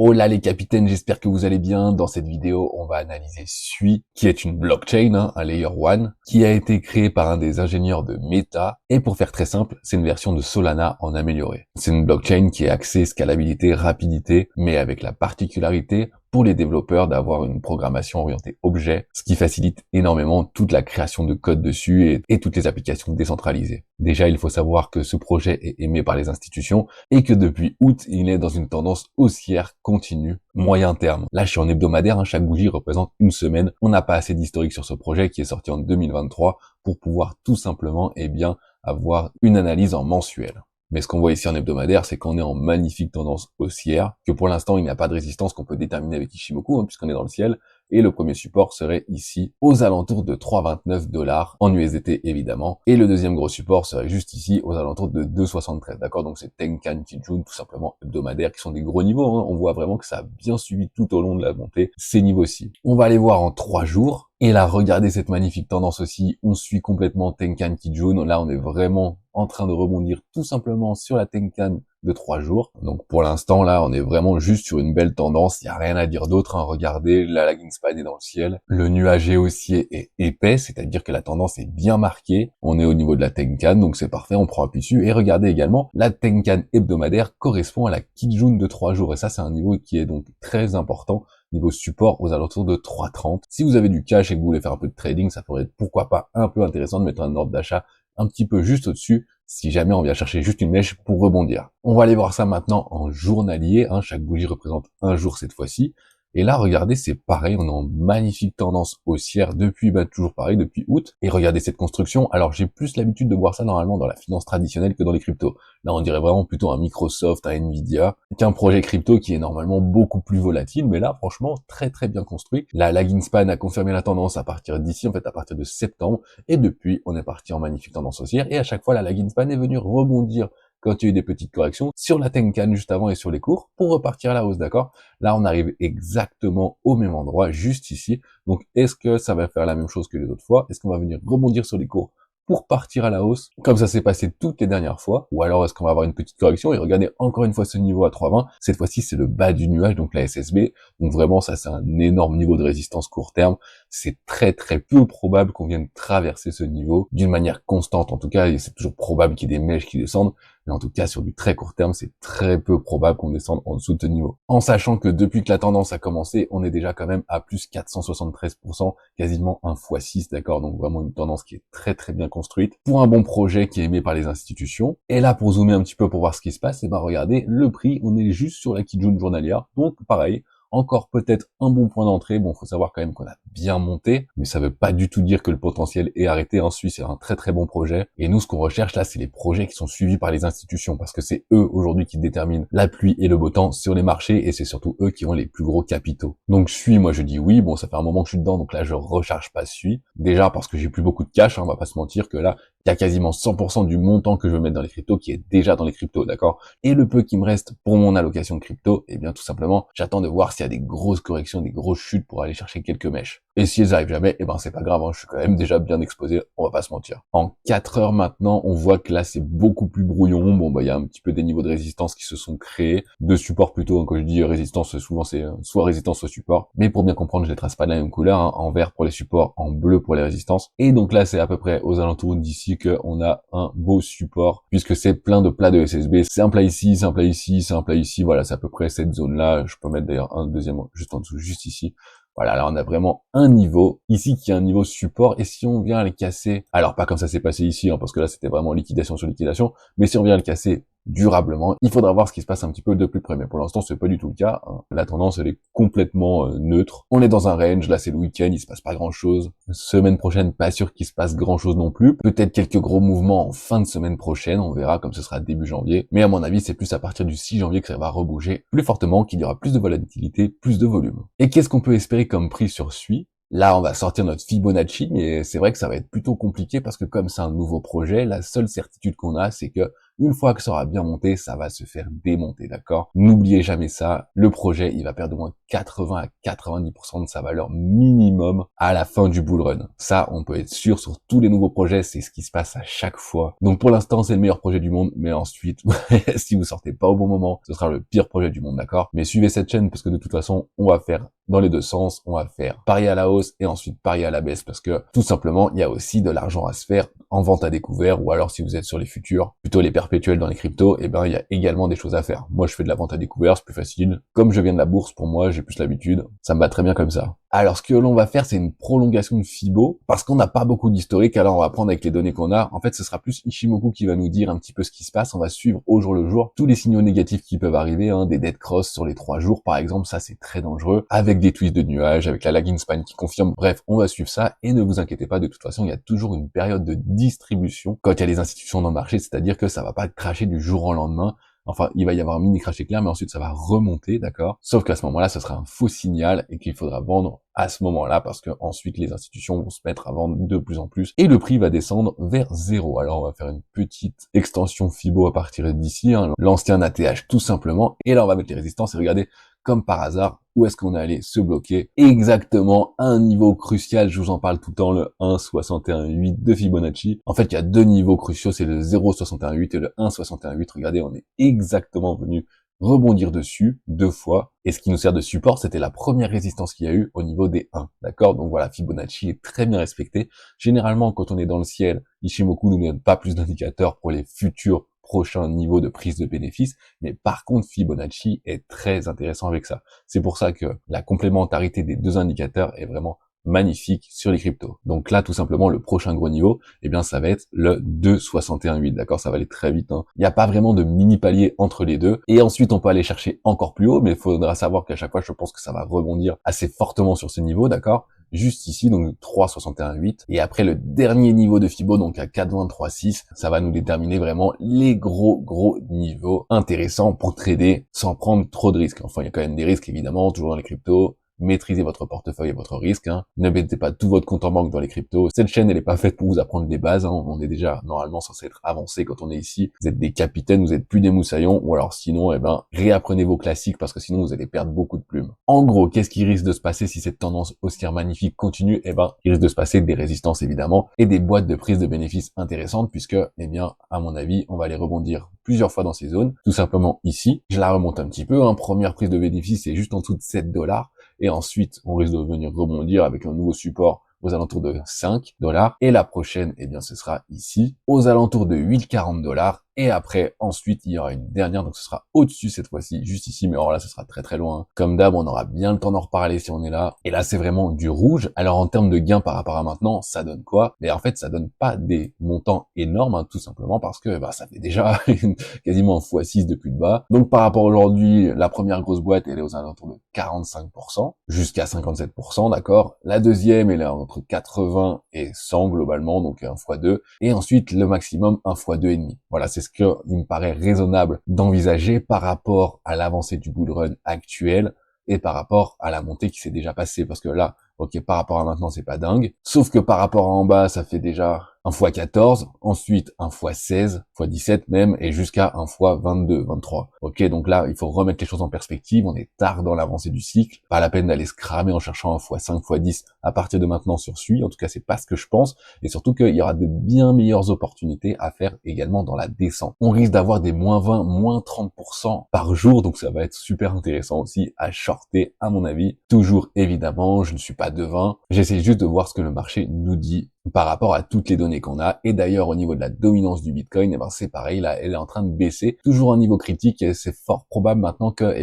Hola les capitaines, j'espère que vous allez bien. Dans cette vidéo, on va analyser Sui, qui est une blockchain, un layer 1, qui a été créé par un des ingénieurs de Meta. Et pour faire très simple, c'est une version de Solana en amélioré. C'est une blockchain qui est axée scalabilité, rapidité, mais avec la particularité pour les développeurs d'avoir une programmation orientée objet, ce qui facilite énormément toute la création de code dessus et toutes les applications décentralisées. Déjà, il faut savoir que ce projet est aimé par les institutions et que depuis août, il est dans une tendance haussière continue, moyen terme. Là, je suis en hebdomadaire, chaque bougie représente une semaine. On n'a pas assez d'historique sur ce projet qui est sorti en 2023 pour pouvoir tout simplement, avoir une analyse en mensuel. Mais ce qu'on voit ici en hebdomadaire, c'est qu'on est en magnifique tendance haussière, que pour l'instant, il n'y a pas de résistance qu'on peut déterminer avec Ishimoku, puisqu'on est dans le ciel, et le premier support serait ici, aux alentours de 3,29 $ en USDT évidemment, et le deuxième gros support serait juste ici, aux alentours de 2,73, d'accord? Donc c'est Tenkan, Kijun, tout simplement hebdomadaire, qui sont des gros niveaux, on voit vraiment que ça a bien suivi tout au long de la montée, ces niveaux-ci. On va aller voir en 3 jours, et là, regardez cette magnifique tendance aussi, on suit complètement Tenkan Kijun, là on est vraiment en train de rebondir tout simplement sur la Tenkan de 3 jours. Donc pour l'instant là, on est vraiment juste sur une belle tendance, il n'y a rien à dire d'autre, regardez, la lagging span est dans le ciel, le nuage haussier est épais, c'est-à-dire que la tendance est bien marquée, on est au niveau de la Tenkan, donc c'est parfait, on prend appui dessus, et regardez également, la Tenkan hebdomadaire correspond à la Kijun de 3 jours, et ça c'est un niveau qui est donc très important, niveau support aux alentours de 3,30. Si vous avez du cash et que vous voulez faire un peu de trading, ça pourrait être pourquoi pas un peu intéressant de mettre un ordre d'achat un petit peu juste au-dessus, si jamais on vient chercher juste une mèche pour rebondir. On va aller voir ça maintenant en journalier, chaque bougie représente un jour cette fois-ci. Et là, regardez, c'est pareil, on est en magnifique tendance haussière depuis, toujours pareil, depuis août. Et regardez cette construction. Alors, j'ai plus l'habitude de voir ça normalement dans la finance traditionnelle que dans les cryptos. Là, on dirait vraiment plutôt un Microsoft, un Nvidia, qu'un projet crypto qui est normalement beaucoup plus volatile. Mais là, franchement, très très bien construit. La lagging span a confirmé la tendance à partir d'ici, à partir de septembre. Et depuis, on est parti en magnifique tendance haussière. Et à chaque fois, la lagging span est venue rebondir quand il y a eu des petites corrections sur la Tenkan juste avant et sur les cours pour repartir à la hausse, d'accord? Là, on arrive exactement au même endroit, juste ici. Donc, est-ce que ça va faire la même chose que les autres fois? Est-ce qu'on va venir rebondir sur les cours pour partir à la hausse, comme ça s'est passé toutes les dernières fois? Ou alors, est-ce qu'on va avoir une petite correction? Et regardez encore une fois ce niveau à 3,20. Cette fois-ci, c'est le bas du nuage, donc la SSB. Donc vraiment, ça, c'est un énorme niveau de résistance court terme. C'est très très peu probable qu'on vienne traverser ce niveau d'une manière constante. En tout cas, c'est toujours probable qu'il y ait des mèches qui descendent. Mais en tout cas, sur du très court terme, c'est très peu probable qu'on descende en dessous de ce niveau. En sachant que depuis que la tendance a commencé, on est déjà quand même à plus 473%, quasiment un x6, d'accord? Donc vraiment une tendance qui est très très bien construite pour un bon projet qui est aimé par les institutions. Et là, pour zoomer un petit peu pour voir ce qui se passe, regardez, le prix, on est juste sur la Kijun journalière. Donc pareil, encore peut-être un bon point d'entrée. Bon, faut savoir quand même qu'on a bien monté, mais ça veut pas du tout dire que le potentiel est arrêté. En Suisse, c'est un très très bon projet. Et nous, ce qu'on recherche là, c'est les projets qui sont suivis par les institutions, parce que c'est eux aujourd'hui qui déterminent la pluie et le beau temps sur les marchés, et c'est surtout eux qui ont les plus gros capitaux. Donc moi je dis oui. Bon, ça fait un moment que je suis dedans, donc là je recharge pas Sui. Déjà parce que j'ai plus beaucoup de cash, on va pas se mentir que là, il y a quasiment 100% du montant que je veux mettre dans les cryptos qui est déjà dans les cryptos, d'accord? Et le peu qui me reste pour mon allocation de crypto, tout simplement, j'attends de voir s'il y a des grosses corrections, des grosses chutes pour aller chercher quelques mèches. Et si elles arrivent jamais, c'est pas grave, je suis quand même déjà bien exposé, on va pas se mentir. En 4 heures maintenant, on voit que là c'est beaucoup plus brouillon. Bon, il y a un petit peu des niveaux de résistance qui se sont créés, de support plutôt, quand je dis résistance, souvent c'est soit résistance soit support. Mais pour bien comprendre, je les trace pas de la même couleur, en vert pour les supports, en bleu pour les résistances. Et donc là, c'est à peu près aux alentours d'ici qu'on a un beau support, puisque c'est plein de plats de SSB. C'est un plat ici, c'est un plat ici, c'est un plat ici, voilà, c'est à peu près cette zone-là. Je peux mettre d'ailleurs un deuxième juste en dessous, juste ici. Voilà, là on a vraiment un niveau ici qui est un niveau support, et si on vient à le casser, alors pas comme ça s'est passé ici, parce que là c'était vraiment liquidation sur liquidation, mais si on vient à le casser durablement, il faudra voir ce qui se passe un petit peu de plus près, mais pour l'instant c'est pas du tout le cas, La tendance elle est complètement neutre, on est dans un range, là c'est le week-end, il se passe pas grand chose, semaine prochaine pas sûr qu'il se passe grand chose non plus, peut-être quelques gros mouvements en fin de semaine prochaine, on verra comme ce sera début janvier, mais à mon avis c'est plus à partir du 6 janvier que ça va rebouger plus fortement, qu'il y aura plus de volatilité, plus de volume. Et qu'est-ce qu'on peut espérer comme prix sur Sui? Là, on va sortir notre Fibonacci, mais c'est vrai que ça va être plutôt compliqué parce que comme c'est un nouveau projet, la seule certitude qu'on a, c'est que Une fois que ça aura bien monté, ça va se faire démonter, d'accord? N'oubliez jamais ça, le projet, il va perdre au moins 80 à 90% de sa valeur minimum à la fin du bull run. Ça, on peut être sûr sur tous les nouveaux projets, c'est ce qui se passe à chaque fois. Donc pour l'instant, c'est le meilleur projet du monde, mais ensuite, si vous sortez pas au bon moment, ce sera le pire projet du monde, d'accord? Mais suivez cette chaîne parce que de toute façon, on va faire dans les deux sens, on va faire parier à la hausse et ensuite parier à la baisse parce que tout simplement, il y a aussi de l'argent à se faire en vente à découvert ou alors si vous êtes sur les futurs, plutôt les perpétuels dans les cryptos, et ben il y a également des choses à faire. Moi, je fais de la vente à découvert, c'est plus facile. Comme je viens de la bourse, pour moi, j'ai plus l'habitude. Ça me va très bien comme ça. Alors, ce que l'on va faire, c'est une prolongation de Fibo parce qu'on n'a pas beaucoup d'historique. Alors, on va prendre avec les données qu'on a. En fait, ce sera plus Ichimoku qui va nous dire un petit peu ce qui se passe. On va suivre au jour le jour tous les signaux négatifs qui peuvent arriver, des dead cross sur les 3 jours, par exemple. Ça, c'est très dangereux. Avec des twists de nuages, avec la lagging span qui confirme. Bref, on va suivre ça et ne vous inquiétez pas. De toute façon, il y a toujours une période de distribution quand il y a des institutions dans le marché. C'est-à-dire que ça va pas cracher du jour au lendemain. Enfin, il va y avoir un mini crash éclair, mais ensuite ça va remonter, d'accord? Sauf qu'à ce moment-là, ce sera un faux signal et qu'il faudra vendre à ce moment-là parce que ensuite les institutions vont se mettre à vendre de plus en plus et le prix va descendre vers 0. Alors on va faire une petite extension Fibo à partir d'ici, l'ancien ATH tout simplement, et là on va mettre les résistances et regardez, comme par hasard, où est-ce qu'on est allé se bloquer? Exactement à un niveau crucial, je vous en parle tout le temps, le 1,61,8 de Fibonacci. En fait, il y a deux niveaux cruciaux, c'est le 0,61,8 et le 1,61,8. Regardez, on est exactement venu rebondir dessus 2 fois. Et ce qui nous sert de support, c'était la première résistance qu'il y a eu au niveau des 1. D'accord? Donc voilà, Fibonacci est très bien respecté. Généralement, quand on est dans le ciel, Ichimoku nous donne pas plus d'indicateurs pour les futurs prochain niveau de prise de bénéfices, mais par contre Fibonacci est très intéressant avec ça. C'est pour ça que la complémentarité des deux indicateurs est vraiment magnifique sur les cryptos. Donc là, tout simplement, le prochain gros niveau, eh bien, ça va être le 2,61,8, d'accord? Ça va aller très vite, hein. Il n'y a pas vraiment de mini palier entre les deux. Et ensuite, on peut aller chercher encore plus haut, mais il faudra savoir qu'à chaque fois, je pense que ça va rebondir assez fortement sur ce niveau, d'accord? Juste ici, donc 3,61,8. Et après, le dernier niveau de Fibo, donc à 4,23,6, ça va nous déterminer vraiment les gros niveaux intéressants pour trader sans prendre trop de risques. Enfin, il y a quand même des risques, évidemment, toujours dans les cryptos. Maîtrisez votre portefeuille et votre risque, hein. Ne mettez pas tout votre compte en banque dans les cryptos. Cette chaîne, elle est pas faite pour vous apprendre des bases, hein. On est déjà normalement censé être avancé quand on est ici. Vous êtes des capitaines, vous êtes plus des moussaillons, ou alors sinon, réapprenez vos classiques parce que sinon vous allez perdre beaucoup de plumes. En gros, qu'est-ce qui risque de se passer si cette tendance haussière magnifique continue? Il risque de se passer des résistances évidemment et des boîtes de prise de bénéfices intéressantes puisque, à mon avis, on va les rebondir plusieurs fois dans ces zones. Tout simplement ici, je la remonte un petit peu, hein. Première prise de bénéfice, c'est juste en dessous de 7$. Et ensuite, on risque de venir rebondir avec un nouveau support aux alentours de 5$. Et la prochaine, ce sera ici, aux alentours de 8,40$. Et après, ensuite, il y aura une dernière, donc ce sera au-dessus cette fois-ci, juste ici, mais alors là, ce sera très très loin. Comme d'hab, on aura bien le temps d'en reparler si on est là. Et là, c'est vraiment du rouge. Alors, en termes de gains par rapport à maintenant, ça donne quoi? Mais en fait, ça donne pas des montants énormes, hein, tout simplement parce que ça fait déjà quasiment un x6 depuis le bas. Donc, par rapport à aujourd'hui, la première grosse boîte, elle est aux alentours de 45%, jusqu'à 57%, d'accord? La deuxième, elle est entre 80 et 100 globalement, donc 1 x 2. Et ensuite, le maximum, 1 x 2,5. Voilà, c'est ce qu'il me paraît raisonnable d'envisager par rapport à l'avancée du bull run actuel et par rapport à la montée qui s'est déjà passée. Parce que là, ok, par rapport à maintenant, c'est pas dingue. Sauf que par rapport à en bas, ça fait déjà 1 x 14, ensuite 1 x 16, x 17 même, et jusqu'à 1 x 22, 23. Ok, donc là, il faut remettre les choses en perspective, on est tard dans l'avancée du cycle, pas la peine d'aller se cramer en cherchant 1 x 5, x 10 à partir de maintenant sur SUI, en tout cas c'est pas ce que je pense, et surtout qu'il y aura de bien meilleures opportunités à faire également dans la descente. On risque d'avoir des moins 20, moins 30% par jour, donc ça va être super intéressant aussi à shorter à mon avis. Toujours évidemment, je ne suis pas devin, j'essaie juste de voir ce que le marché nous dit par rapport à toutes les données qu'on a. Et d'ailleurs, au niveau de la dominance du Bitcoin, c'est pareil, là, elle est en train de baisser. Toujours un niveau critique, et c'est fort probable maintenant que,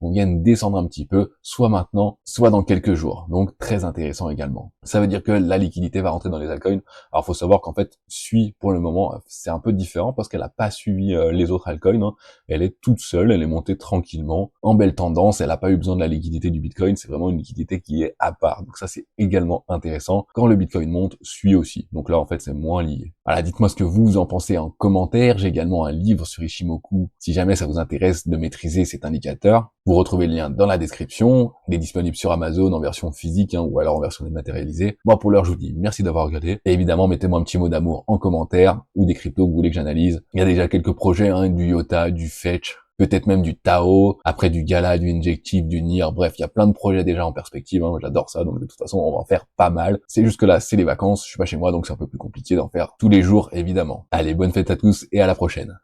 on vienne descendre un petit peu, soit maintenant, soit dans quelques jours. Donc, très intéressant également. Ça veut dire que la liquidité va rentrer dans les altcoins. Alors, faut savoir qu'en fait, SUI, pour le moment, c'est un peu différent parce qu'elle a pas suivi les autres altcoins, hein. Elle est toute seule, elle est montée tranquillement, en belle tendance, elle a pas eu besoin de la liquidité du Bitcoin, c'est vraiment une liquidité qui est à part. Donc ça, c'est également intéressant. Quand le Bitcoin monte, SUI aussi. Donc là, en fait, c'est moins lié. Voilà, dites-moi ce que vous en pensez en commentaire. J'ai également un livre sur Ichimoku, si jamais ça vous intéresse de maîtriser cet indicateur. Vous retrouvez le lien dans la description. Il est disponible sur Amazon en version physique, ou alors en version dématérialisée. analyser. Moi, pour l'heure, je vous dis merci d'avoir regardé. Et évidemment, mettez-moi un petit mot d'amour en commentaire ou des cryptos que vous voulez que j'analyse. Il y a déjà quelques projets, hein, du IOTA, du Fetch, peut-être même du Tao, après du Gala, du Injective, du NIR, bref, il y a plein de projets déjà en perspective, hein, j'adore ça, donc de toute façon, on va en faire pas mal. C'est juste que là, c'est les vacances, je suis pas chez moi, donc c'est un peu plus compliqué d'en faire tous les jours, évidemment. Allez, bonne fête à tous et à la prochaine.